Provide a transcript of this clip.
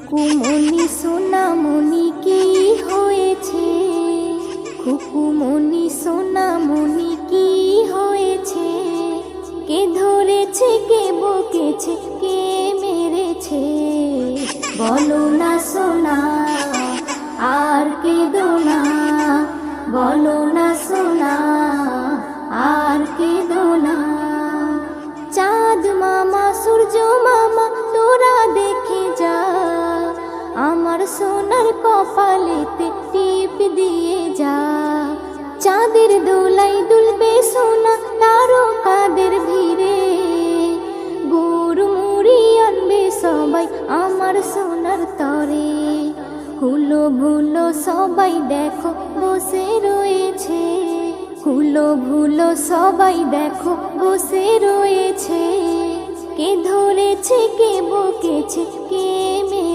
খুকুমনি সোনামনি কি হয়েছে? খুকুমনি সোনামনি কি হয়েছে? কে ধরেছে, কে বকেছে, কে মেরেছে? বলো না সোনা, আর কেঁদো না। বলো না সোনা, আর কেঁদো না। চাঁদ মামা, সূর্য মামা, তোরা দেখে যা, আমার সোনার কপালেতে টিপ দিয়ে যা। চাঁদের দোলাই দুলবে সোনা তারকাদের ভিড়ে, গুড় মুড়ি আনবে সবাই আমার সোনার তরে। হুলো ভুলো সবাই দেখো বসে রয়েছে, হুলো ভুলো সবাই দেখো বসে রয়েছে। কে ধরেছে, কে বকেছে, কে মেরে